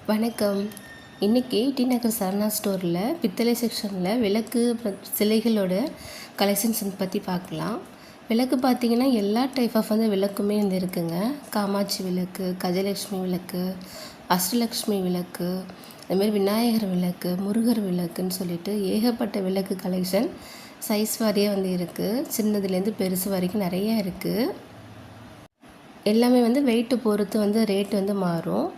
வணக்கம். இன்றைக்கி டி நகர் சரவணா ஸ்டோரில் பித்தளை செக்ஷனில் விளக்கு சிலைகளோட கலெக்ஷன்ஸ் பற்றி பார்க்கலாம். விளக்கு பார்த்திங்கன்னா எல்லா டைப் ஆஃப் விளக்குமே இருக்குங்க. காமாட்சி விளக்கு, கஜலட்சுமி விளக்கு, அஷ்டலக்ஷ்மி விளக்கு, அதுமாரி விநாயகர் விளக்கு, முருகர் விளக்குன்னு சொல்லிட்டு ஏகப்பட்ட விளக்கு கலெக்ஷன் சைஸ் வாரியாக இருக்குது. சின்னதுலேருந்து பெருசு வரைக்கும் நிறையா இருக்குது. எல்லாமே வெயிட்டு பொறுத்து ரேட்டு மாறும்.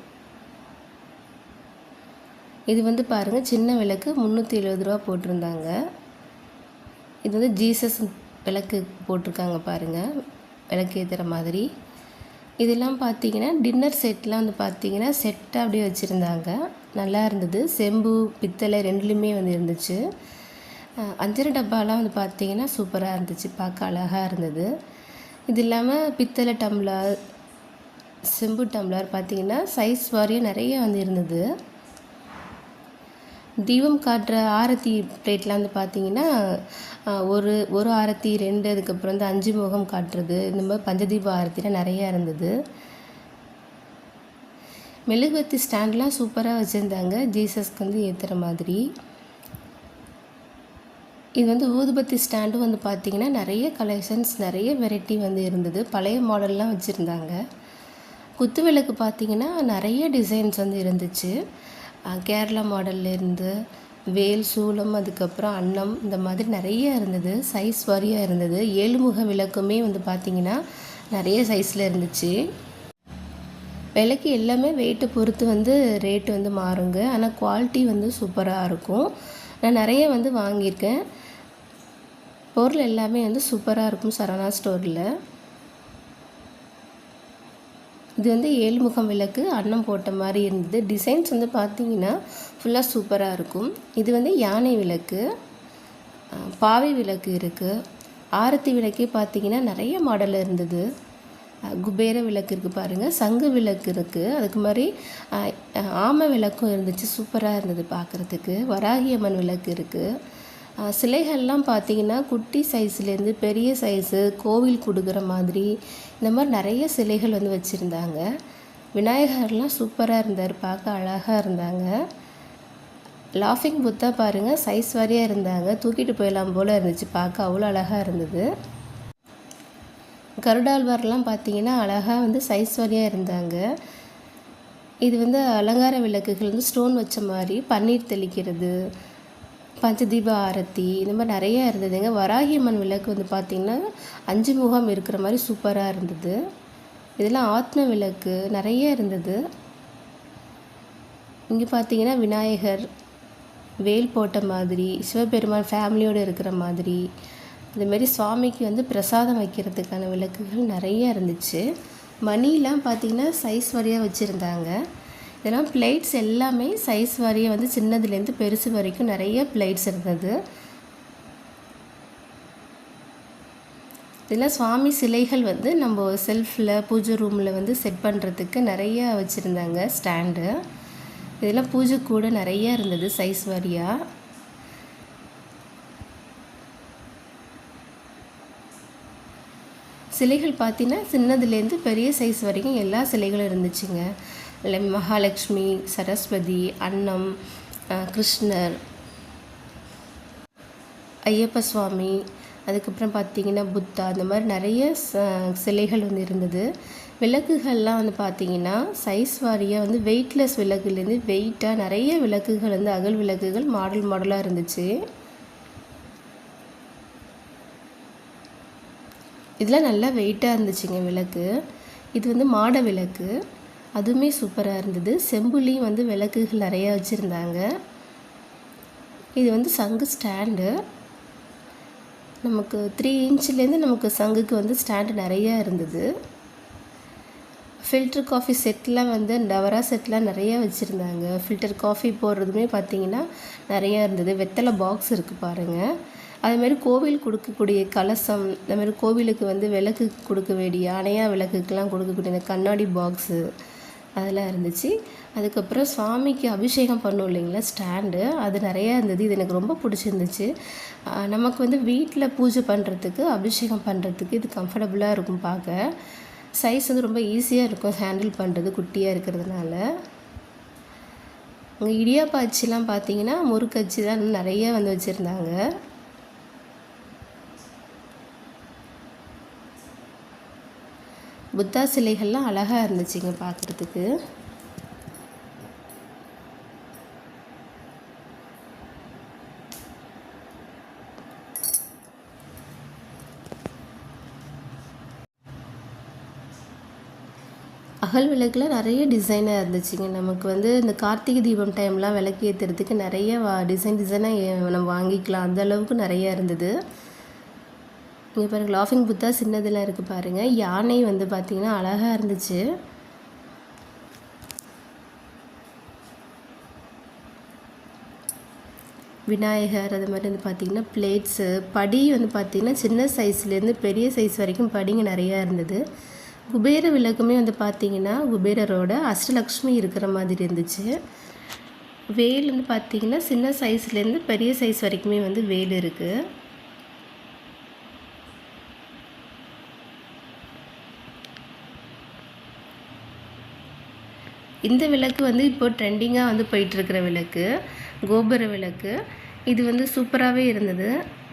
இது பாருங்கள், சின்ன விளக்கு 370 ரூபா போட்டிருந்தாங்க. இது ஜீசஸ் விளக்கு போட்டிருக்காங்க பாருங்கள், விளக்கு ஏற்றுற மாதிரி. இதெல்லாம் பார்த்தீங்கன்னா டின்னர் செட்லாம் பார்த்தீங்கன்னா செட்டாக அப்படியே வச்சுருந்தாங்க. நல்லா இருந்தது. செம்பு பித்தளை ரெண்டுலேயுமே இருந்துச்சு. அஞ்சரை டப்பாலாம் பார்த்தீங்கன்னா சூப்பராக இருந்துச்சு, பார்க்க அழகாக இருந்தது. இது இல்லாமல் பித்தளை டம்ளர், செம்பு டம்ளர் பார்த்தீங்கன்னா சைஸ் வாரியாக நிறைய இருந்தது. தீபம் காட்டுற ஆரத்தி பிளேட்லாம் பார்த்தீங்கன்னா ஒரு ஆரத்தி 2, அதுக்கப்புறம் 5 முகம் காட்டுறது, இந்த மாதிரி பஞ்சதீப ஆரத்திலாம் நிறையா இருந்தது. மெழுகுவத்தி ஸ்டாண்ட்லாம் சூப்பராக வச்சுருந்தாங்க, ஜீசஸ்க்கு ஏற்றுற மாதிரி. இது ஊதுபத்தி ஸ்டாண்டும் பார்த்திங்கன்னா நிறைய கலெக்ஷன்ஸ், நிறைய வெரைட்டி இருந்தது. பழைய மாடல்லாம் வச்சுருந்தாங்க. குத்து விளக்கு பார்த்திங்கன்னா நிறைய டிசைன்ஸ் இருந்துச்சு. கேரளா மாடல்லேருந்து வேல், சூலம், அதுக்கப்புறம் அன்னம், இந்த மாதிரி நிறைய இருந்தது. சைஸ் வாரியாக இருந்தது. 7 முக விளக்குமே பார்த்திங்கன்னா நிறைய சைஸில் இருந்துச்சு. விலைக்கு எல்லாமே வெயிட்டை பொறுத்து ரேட்டு மாறுங்க. ஆனால் குவாலிட்டி சூப்பராக இருக்கும். நான் நிறைய வாங்கியிருக்கேன். பொருள் எல்லாமே சூப்பராக இருக்கும் சரவணா ஸ்டோரில். இது 7 முகம் விளக்கு, அன்னம் போட்ட மாதிரி இருந்தது. டிசைன்ஸ் பார்த்திங்கன்னா ஃபுல்லாக சூப்பராக இருக்கும். இது யானை விளக்கு, பாவை விளக்கு இருக்குது. ஆரத்தி விளக்கே பார்த்திங்கன்னா நிறைய மாடல் இருந்தது. குபேர விளக்கு இருக்குது பாருங்கள், சங்கு விளக்கு இருக்குது. அதுக்கு மாதிரி ஆமை விளக்கும் இருந்துச்சு, சூப்பராக இருந்தது பார்க்குறதுக்கு. வராகி அம்மன் விளக்கு இருக்குது. சிலைகள்லாம் பார்த்திங்கன்னா குட்டி சைஸ்லேருந்து பெரிய சைஸு, கோவில் கொடுக்குற மாதிரி, இந்த மாதிரி நிறைய சிலைகள் வச்சுருந்தாங்க. விநாயகர்லாம் சூப்பராக இருந்தார், பார்க்க அழகாக இருந்தாங்க. லாஃபிங் புத்தா பாருங்கள், சைஸ் வாரியாக இருந்தாங்க. தூக்கிட்டு போயிடலாம் போல் இருந்துச்சு, பார்க்க அவ்வளோ அழகாக இருந்தது. கருடாழ்வார்லாம் பார்த்திங்கன்னா அழகாக சைஸ் வாரியாக இருந்தாங்க. இது அலங்கார விளக்குகள் ஸ்டோன் வச்ச மாதிரி, பன்னீர் தெளிக்கிறது, பஞ்சதீப ஆரத்தி, இந்த மாதிரி நிறையா இருந்ததுங்க. வராகி அம்மன் விளக்கு பார்த்திங்கன்னா 5 முகம் இருக்கிற மாதிரி சூப்பராக இருந்தது. இதெல்லாம் ஆத்ம விளக்கு நிறைய இருந்தது. இங்கே பார்த்திங்கன்னா விநாயகர் வேல் போட்ட மாதிரி, சிவபெருமான் ஃபேமிலியோடு இருக்கிற மாதிரி, இதுமாரி சுவாமிக்கு பிரசாதம் வைக்கிறதுக்கான விளக்குகள் நிறைய இருந்துச்சு. மணிலாம் பார்த்திங்கன்னா சைஸ் வரையாக வச்சுருந்தாங்க. இதெல்லாம் பிளேட்ஸ் எல்லாமே சைஸ் வாரியாக சின்னதுலேருந்து பெருசு வரைக்கும் நிறைய பிளேட்ஸ் இருந்தது. இதெல்லாம் சுவாமி சிலைகள் நம்ம செல்ஃபில் பூஜை ரூமில் செட் பண்ணுறதுக்கு நிறையா வச்சுருந்தாங்க ஸ்டாண்டு. இதெல்லாம் பூஜை கூட நிறையா இருந்தது சைஸ் வாரியாக. சிலைகள் பார்த்திங்கன்னா சின்னதுலேருந்து பெரிய சைஸ் வரைக்கும் எல்லா சிலைகளும் இருந்துச்சுங்க. மகாலட்சுமி, சரஸ்வதி, அன்னம், கிருஷ்ணர், ஐயப்ப சுவாமி, அதுக்கப்புறம் பார்த்திங்கன்னா புத்தா, அந்த மாதிரி நிறைய சிலைகள் இருந்தது. விளக்குகள்லாம் பார்த்திங்கன்னா சைஸ் வாரியாக வெயிட்லெஸ் விளக்குலேருந்து வெயிட்டாக நிறைய விளக்குகள் அகல் விளக்குகள் மாடலாக இருந்துச்சு. இதெல்லாம் நல்லா வெயிட்டாக இருந்துச்சுங்க விளக்கு. இது மாட விளக்கு, அதுவுமே சூப்பராக இருந்தது. செம்புலேயும் விளக்குகள் நிறையா வச்சுருந்தாங்க. இது சங்கு ஸ்டாண்டு. நமக்கு 3 இன்ச்லேருந்து நமக்கு சங்குக்கு ஸ்டாண்டு நிறையா இருந்தது. ஃபில்டர் காஃபி செட்லாம் டவரா செட்லாம் நிறையா வச்சுருந்தாங்க. ஃபில்டர் காஃபி போடுறதுமே பார்த்திங்கன்னா நிறையா இருந்தது. வெத்தலை பாக்ஸ் இருக்குது பாருங்கள். அதுமாரி கோவில் கொடுக்கக்கூடிய கலசம், இந்தமாதிரி கோவிலுக்கு விளக்கு கொடுக்க வேண்டிய அணையா விளக்குக்கெலாம் கொடுக்கக்கூடிய இந்த கண்ணாடி பாக்ஸு அதெல்லாம் இருந்துச்சு. அதுக்கப்புறம் சுவாமிக்கு அபிஷேகம் பண்ணும் இல்லைங்களா ஸ்டாண்டு, அது நிறையா இருந்தது. இது எனக்கு ரொம்ப பிடிச்சிருந்துச்சு. நமக்கு வீட்டில் பூஜை பண்ணுறதுக்கு, அபிஷேகம் பண்ணுறதுக்கு இது கம்ஃபர்டபுளாக இருக்கும். பார்க்க சைஸ் ரொம்ப ஈஸியாக இருக்கும் ஹேண்டில் பண்ணுறது, குட்டியாக இருக்கிறதுனால. அங்கே இடியாப்ப அச்சுலாம் பார்த்தீங்கன்னா முறுக்கு அச்சு தான் நிறைய வந்து வச்சுருந்தாங்க. புத்தா சிலைகள்லாம் அழகாக இருந்துச்சுங்க பார்க்குறதுக்கு. அகல் விளக்கில் நிறைய டிசைனாக இருந்துச்சுங்க. நமக்கு வந்து இந்த கார்த்திகை தீபம் டைம்லாம் விளக்கு ஏற்றுறதுக்கு நிறைய டிசைனாக நம்ம வாங்கிக்கலாம், அந்த அளவுக்கு நிறையா இருந்தது. இங்கே பாருங்கள், லாஃபிங் புத்தா சின்னதெல்லாம் இருக்குது பாருங்கள். யானை வந்து பார்த்திங்கன்னா அழகாக இருந்துச்சு. விநாயகர் அது மாதிரி வந்து பார்த்திங்கன்னா பிளேட்ஸு, படி வந்து பார்த்திங்கன்னா சின்ன சைஸ்லேருந்து பெரிய சைஸ் வரைக்கும் படிங்க நிறையா இருந்தது. குபேர விளக்குமே வந்து பார்த்திங்கன்னா குபேரரோட அஷ்டலக்ஷ்மி இருக்கிற மாதிரி இருந்துச்சு. வேல் வந்து பார்த்திங்கன்னா சின்ன சைஸ்லேருந்து பெரிய சைஸ் வரைக்குமே வந்து வேல் இருக்குது. இந்த விளக்கு வந்து இப்போ ட்ரெண்டிங்காக வந்து போயிட்டுருக்கிற விளக்கு, கோபுர விளக்கு. இது வந்து சூப்பராகவே இருந்தது,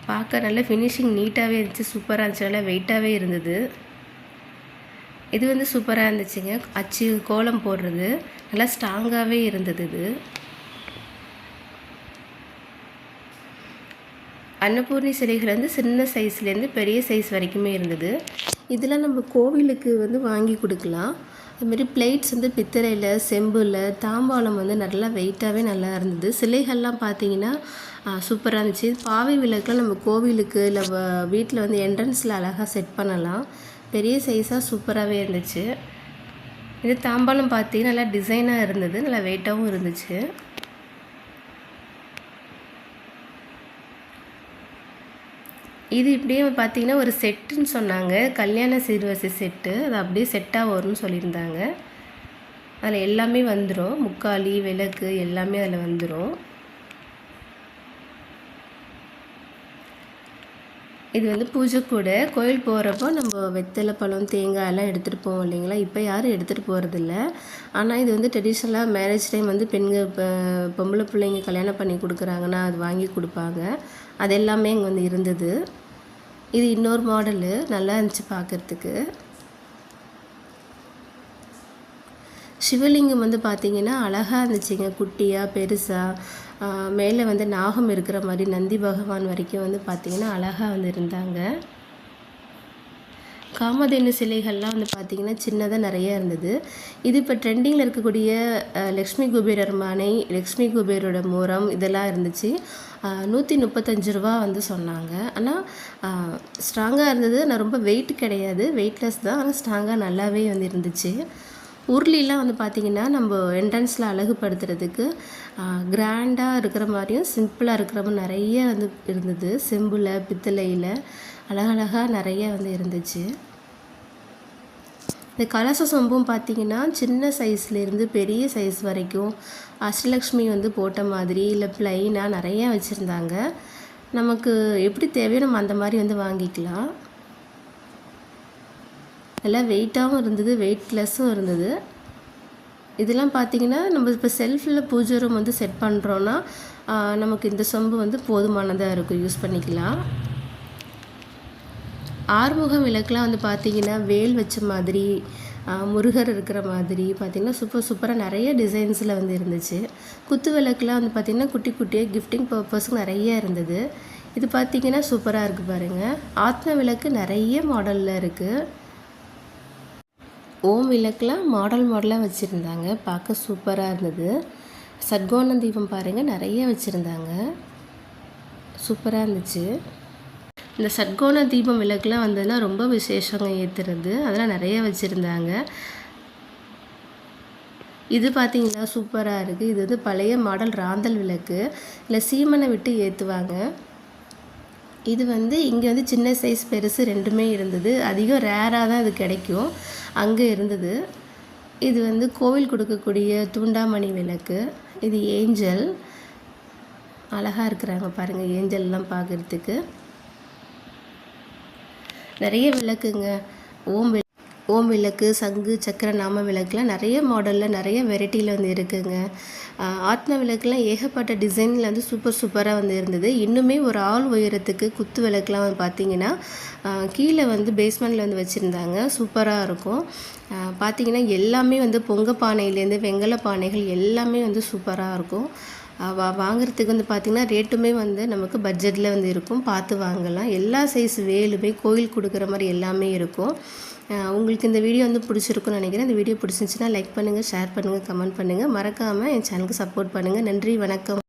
பார்க்க நல்ல ஃபினிஷிங் நீட்டாகவே இருந்துச்சு, சூப்பராக இருந்துச்சு, நல்லா வெயிட்டாகவே இருந்தது. இது வந்து சூப்பராக இருந்துச்சுங்க. அச்சு கோலம் போடுறது நல்லா ஸ்ட்ராங்காகவே இருந்தது. இது அன்னபூர்ணி சிலைகள் வந்து சின்ன சைஸ்லேருந்து பெரிய சைஸ் வரைக்குமே இருந்தது. இதெல்லாம் நம்ம கோவிலுக்கு வந்து வாங்கி கொடுக்கலாம். அதுமாரி பிளேட்ஸ் வந்து பித்தளையில், செம்பில், தாம்பாளம் வந்து நல்லா வெயிட்டாகவே நல்லா இருந்தது. சிலைகள்லாம் பார்த்தீங்கன்னா சூப்பராக இருந்துச்சு. பாவை விளக்குலாம் நம்ம கோவிலுக்கு இல்லை வீட்டில் வந்து என்ட்ரன்ஸில் அழகாக செட் பண்ணலாம். பெரிய சைஸாக சூப்பராகவே இருந்துச்சு. இது தாம்பாளம் பார்த்தீங்கன்னா நல்லா டிசைனாக இருந்தது, நல்லா வெயிட்டாகவும் இருந்துச்சு. இது இப்படியே பார்த்தீங்கன்னா ஒரு செட்டுன்னு சொன்னாங்க, கல்யாண சீர்வரிசை செட்டு. அது அப்படியே செட்டாக வரும்னு சொல்லியிருந்தாங்க. அதில் எல்லாமே வந்துடும், முக்காலி, விளக்கு எல்லாமே அதில் வந்துடும். இது வந்து பூஜை கூட. கோயில் போகிறப்போ நம்ம வெத்தலை, பழம், தேங்காய் எல்லாம் எடுத்துகிட்டு போவோம் இல்லைங்களா. இப்போ யாரும் எடுத்துகிட்டு போகிறதில்ல. ஆனால் இது வந்து ட்ரெடிஷ்னலாக மேரேஜ் டைம் வந்து பெண்கள் பொம்பளை பிள்ளைங்க கல்யாணம் பண்ணி கொடுக்குறாங்கன்னா அது வாங்கி கொடுப்பாங்க. அது எல்லாமே இங்கே வந்து இருந்தது. இது இன்னொரு மாடலு, நல்லா இருந்துச்சு பார்க்குறதுக்கு. சிவலிங்கம் வந்து பார்த்திங்கன்னா அழகாக இருந்துச்சுங்க, குட்டியாக பெருசாக. மேலே வந்து நாகம் இருக்கிற மாதிரி நந்தி பகவான் வரைக்கும் வந்து பார்த்திங்கன்னா அழகாக வந்து இருந்தாங்க. காமதேனு சிலைகள்லாம் வந்து பார்த்திங்கன்னா சின்னதாக நிறையா இருந்தது. இது இப்போ ட்ரெண்டிங்கில் இருக்கக்கூடிய லக்ஷ்மி குபேரர் மனை, லக்ஷ்மி குபேரோட முறம் இதெல்லாம் இருந்துச்சு. 135 ரூபா வந்து சொன்னாங்க. ஆனால் ஸ்ட்ராங்காக இருந்தது. நான் ரொம்ப வெயிட் கிடையாது, வெயிட்லெஸ் தான், ஆனால் ஸ்ட்ராங்காக நல்லாவே வந்து இருந்துச்சு. உருளிலாம் வந்து பார்த்திங்கன்னா நம்ம என்ட்ரன்ஸில் அழகுபடுத்துறதுக்கு கிராண்டாக இருக்கிற மாதிரியும் சிம்பிளாக இருக்கிற மாதிரி நிறைய வந்து இருந்தது. செம்பில், பித்தளையில் அழகழகாக நிறைய வந்து இருந்துச்சு. இந்த கலச சொம்பும் பார்த்திங்கன்னா சின்ன சைஸ்லேருந்து பெரிய சைஸ் வரைக்கும் அஷ்டலக்ஷ்மி வந்து போட்ட மாதிரி இல்லை ப்ளைனாக நிறையா வச்சுருந்தாங்க. நமக்கு எப்படி தேவையோ நம்ம அந்த மாதிரி வந்து வாங்கிக்கலாம். நல்லா வெயிட்டாகவும் இருந்தது, வெயிட்லெஸ்ஸும் இருந்தது. இதெல்லாம் பார்த்திங்கன்னா நம்ம இப்போ செல்ஃபில் பூஜை ரூம் வந்து செட் பண்ணுறோன்னா நமக்கு இந்த சொம்பு வந்து போதுமானதாக இருக்கும், யூஸ் பண்ணிக்கலாம். ஆறுமுகம் விளக்குலாம் வந்து பார்த்திங்கன்னா வேல் வச்ச மாதிரி, முருகர் இருக்கிற மாதிரி பார்த்திங்கன்னா சூப்பராக நிறைய டிசைன்ஸில் வந்து இருந்துச்சு. குத்து விளக்குலாம் வந்து பார்த்திங்கன்னா குட்டி குட்டியாக கிஃப்டிங் பர்பஸுக்கு நிறைய இருந்தது. இது பார்த்திங்கன்னா சூப்பராக இருக்குது பாருங்கள். ஆத்ம விளக்கு நிறைய மாடலில் இருக்குது. ஓம் விளக்குலாம் மாடலாக வச்சுருந்தாங்க, பார்க்க சூப்பராக இருந்தது. சட்கோண தீபம் பாருங்கள் நிறைய வச்சுருந்தாங்க, சூப்பராக இருந்துச்சு. இந்த சட்கோண தீபம் விளக்குலாம் வந்ததுன்னா ரொம்ப விசேஷங்க ஏற்றுறது, அதெல்லாம் நிறைய வச்சுருந்தாங்க. இது பார்த்திங்கன்னா சூப்பராக இருக்குது. இது வந்து பழைய மாடல் ராந்தல் விளக்கு, இல்லை சீமனை விட்டு ஏற்றுவாங்க. இது வந்து இங்கே வந்து சின்ன சைஸ் பெருசு ரெண்டுமே இருந்தது. அதிகம் ரேராக தான் இது கிடைக்கும், அங்கே இருந்தது. இது வந்து கோவில் கொடுக்கக்கூடிய தூண்டாமணி விளக்கு. இது ஏஞ்சல், அழகாக இருக்கிறாங்க பாருங்கள் ஏஞ்சல்லாம் பார்க்குறதுக்கு. நிறைய விளக்குங்க. ஓம் ஓம் விளக்கு, சங்கு, சக்கர, நாம விளக்குலாம் நிறைய மாடலில் நிறைய வெரைட்டியில் வந்து இருக்குங்க. ஆத்ம விளக்குலாம் ஏகப்பட்ட டிசைனில் வந்து சூப்பராக வந்து இருந்தது. இன்னுமே ஒரு ஆள் உயரத்துக்கு குத்து விளக்குலாம் வந்து பார்த்திங்கன்னா கீழே வந்து பேஸ்மெண்ட்டில் வந்து வச்சுருந்தாங்க. சூப்பராக இருக்கும். பார்த்திங்கன்னா எல்லாமே வந்து பொங்க பானையிலேருந்து வெங்கல பானைகள் எல்லாமே வந்து சூப்பராக இருக்கும். வாங்குறதுக்கு வந்து பார்த்திங்கன்னா ரேட்டுமே வந்து நமக்கு பட்ஜெட்டில் வந்து இருக்கும். பார்த்து வாங்கலாம். எல்லா சைஸ் வேலுமே கோயில் கொடுக்குற மாதிரி எல்லாமே இருக்கும். உங்களுக்கு இந்த வீடியோ வந்து பிடிச்சிருக்குன்னு நினைக்கிறேன். இந்த வீடியோ பிடிச்சிருந்துச்சுன்னா லைக் பண்ணுங்கள், ஷேர் பண்ணுங்கள், கமெண்ட் பண்ணுங்கள். மறக்காமல் என் சேனலுக்கு சப்போர்ட் பண்ணுங்கள். நன்றி, வணக்கம்.